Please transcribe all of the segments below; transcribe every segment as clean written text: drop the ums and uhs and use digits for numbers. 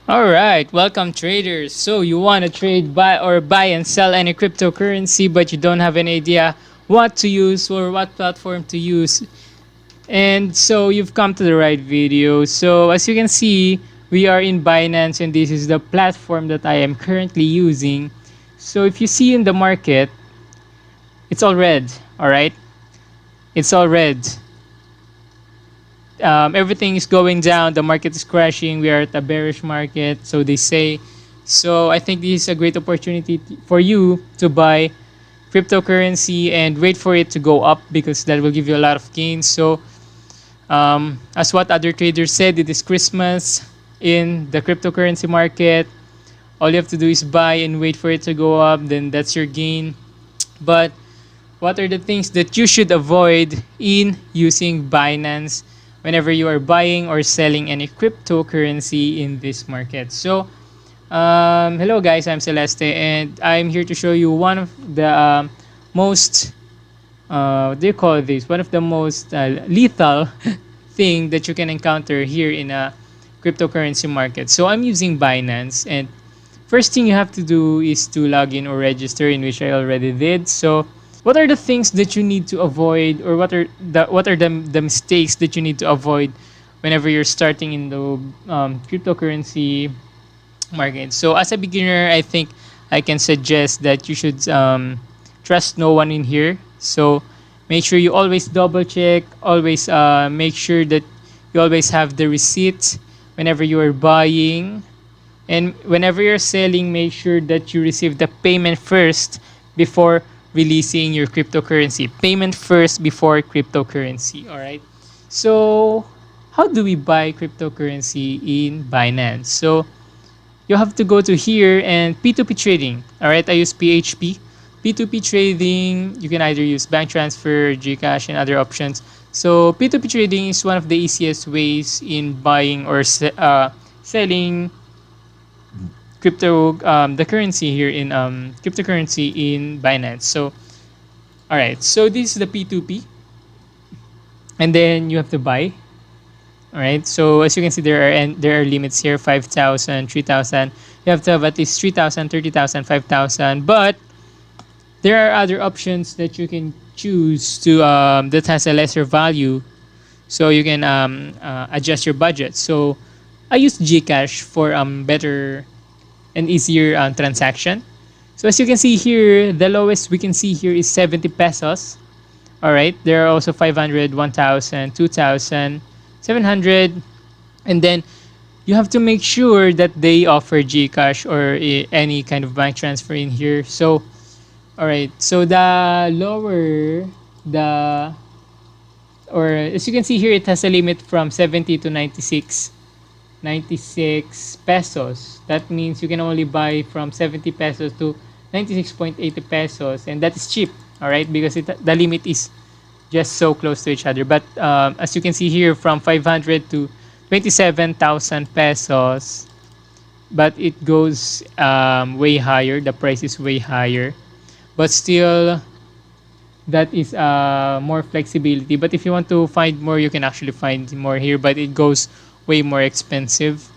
All right, welcome traders. So you want to trade buy and sell any cryptocurrency, but you don't have any idea what to use or what platform to use. And so you've come to the right video. So as you can see, we are in Binance and this is the platform that I am currently using. So if you see in the market, it's all red, all right? It's all red. Everything is going down. The market is crashing. We are at a bearish market, so they say. So I think this is a great opportunity for you to buy cryptocurrency and wait for it to go up because that will give you a lot of gains. So as what other traders said, it is Christmas in the cryptocurrency market. All you have to do is buy and wait for it to go up. Then that's your gain. But what are the things that you should avoid in using Binance whenever you are buying or selling any cryptocurrency in this market? So, hello guys, I'm Celeste, and I'm here to show you one of the most, what do you call this? One of the most lethal thing that you can encounter here in a cryptocurrency market. So, I'm using Binance, and first thing you have to do is to log in or register, in which I already did. So, what are the things that you need to avoid, or what are the mistakes that you need to avoid whenever you're starting in the cryptocurrency market? So, as a beginner, I think I can suggest that you should trust no one in here. So, make sure you always double check, always make sure that you always have the receipt whenever you are buying, and whenever you're selling, make sure that you receive the payment first before releasing your cryptocurrency. Payment first before cryptocurrency. All right. So, how do we buy cryptocurrency in Binance? So, you have to go to here and P2P trading. All right. I use PHP. P2P trading, you can either use bank transfer, Gcash, and other options. So, P2P trading is one of the easiest ways in buying or selling the currency here in cryptocurrency in Binance. So all right, so this is the P2P, and then you have to buy. All right, so as you can see, there are limits here: 5,000, 3,000. You have to have at least 3,000, 30,000, 5,000. But there are other options that you can choose to that has a lesser value, so you can adjust your budget. So I use Gcash for better and easier transaction. So as you can see here, the lowest we can see here is 70 pesos. All right, there are also 500, 1,000, 2,000, 700, and then you have to make sure that they offer GCash or any kind of bank transfer in here. So, all right, so the lower the or as you can see here, it has a limit from 70 to 96 pesos. That means you can only buy from 70 pesos to 96.80 pesos, and that is cheap. All right, because the limit is just so close to each other. But as you can see here, from 500 to 27,000 pesos, but it goes way higher. The price is way higher, but still that is more flexibility. But if you want to find more, you can actually find more here, but it goes way more expensive.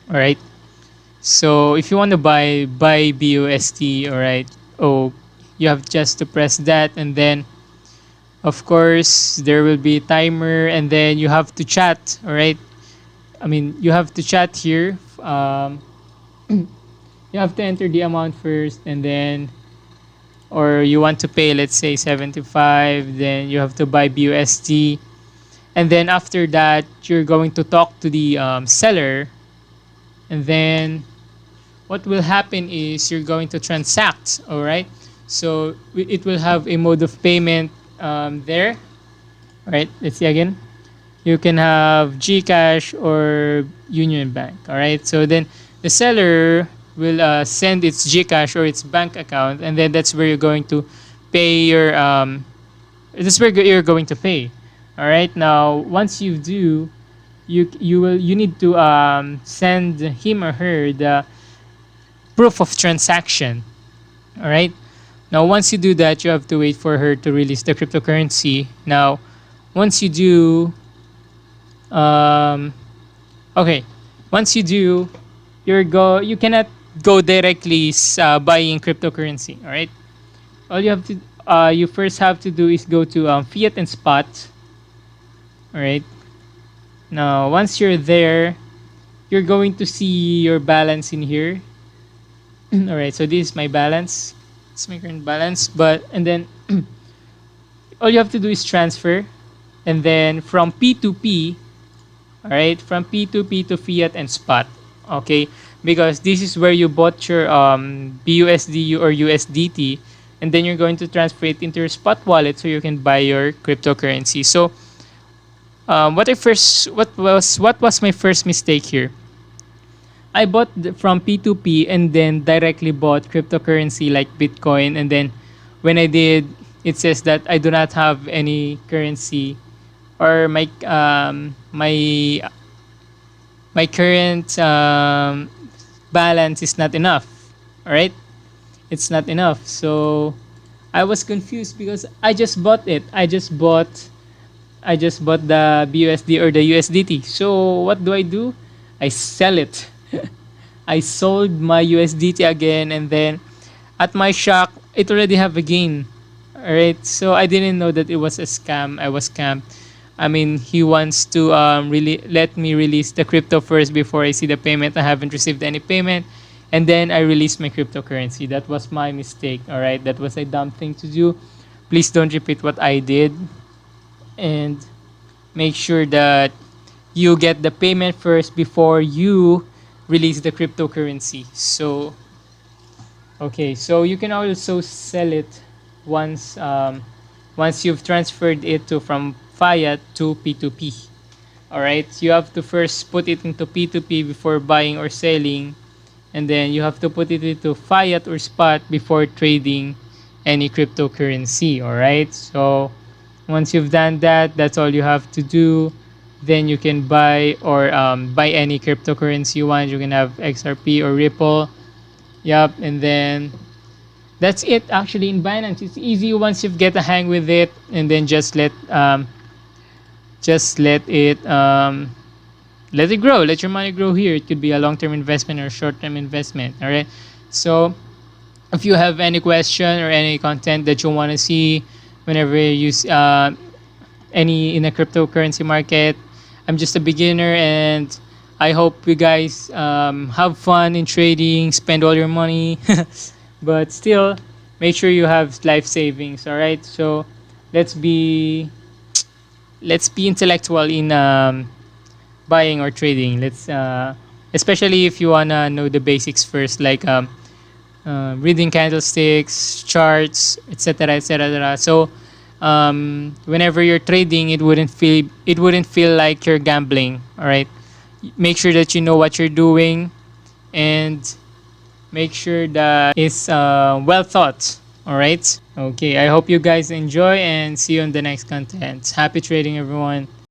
All right, so if you want to buy BUSD, all right, oh, you have just to press that, and then of course there will be a timer, and then you have to chat. All right, I mean, you have to chat here. You have to enter the amount first, and then, or you want to pay, let's say 75, then you have to buy BUSD, and then after that you're going to talk to the seller, and then what will happen is you're going to transact. All right, so it will have a mode of payment there. All right, let's see again. You can have Gcash or Union Bank. All right, so then the seller will send its Gcash or its bank account, and then that's where you're going to pay your this is where you're going to pay. All right, now once you do, you need to send him or her the proof of transaction. All right, now once you do that, you have to wait for her to release the cryptocurrency. Now once you do, um okay, once you do, you cannot go directly buying cryptocurrency. All right. All you first have to do is go to fiat and spot. All right. Now once you're there, you're going to see your balance in here. All right. So this is my balance. It's my current balance. But and then all you have to do is transfer, and then from P2P, all right, from P2P to fiat and spot, okay, because this is where you bought your BUSD or USDT, and then you're going to transfer it into your spot wallet so you can buy your cryptocurrency. So what was my first mistake here? I bought from P2P and then directly bought cryptocurrency like Bitcoin, and then when I did, it says that I do not have any currency, or my current balance is not enough. All right, it's not enough. So I was confused because I just bought the BUSD or the USDT. So what do? I sell it. I sold my USDT again, and then at my shock, it already have a gain. All right, so I didn't know that it was a scam. I was scammed. I mean, he wants to really let me release the crypto first before I see the payment. I haven't received any payment, and then I released my cryptocurrency. That was my mistake. All right, that was a dumb thing to do. Please don't repeat what I did, and make sure that you get the payment first before you release the cryptocurrency. So okay, so you can also sell it once once you've transferred it to from fiat to P2P. All right, you have to first put it into P2P before buying or selling, and then you have to put it into fiat or spot before trading any cryptocurrency. All right, so once you've done that, that's all you have to do. Then you can buy or buy any cryptocurrency you want. You can have XRP or Ripple. Yep, and then that's it. Actually, in Binance, it's easy once you get a hang with it, and then just let it grow. Let your money grow here. It could be a long-term investment or short-term investment. All right. So if you have any question or any content that you want to see whenever you use any in a cryptocurrency market, I'm just a beginner, and I hope you guys have fun in trading, spend all your money, but still make sure you have life savings. All right, so let's be let's be intellectual in buying or trading. Let's especially if you wanna know the basics first, like reading candlesticks, charts, etc., etc. So whenever you're trading, it wouldn't feel like you're gambling. All right, make sure that you know what you're doing, and make sure that it's well thought. All right. Okay. I hope you guys enjoy, and see you on the next content. Happy trading, everyone.